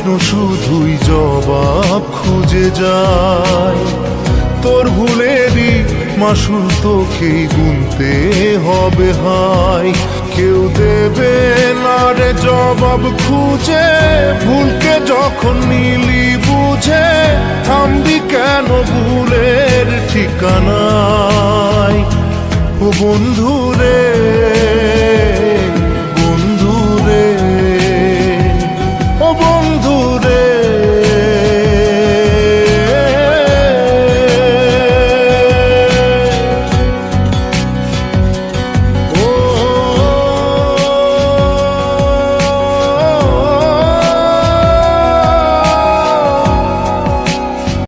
প্রশ্ন শুধুই জবাব খুঁজে যায়। তোর ভুলেরই মাসুল তোকেই গুনতে হবে হায়। কেউ দেবে না রে জবাব খুঁজে, ভুলকে যখন নিলি বুঝে থামবি কেন ভুলের ঠিকানায়। ও বন্ধু রে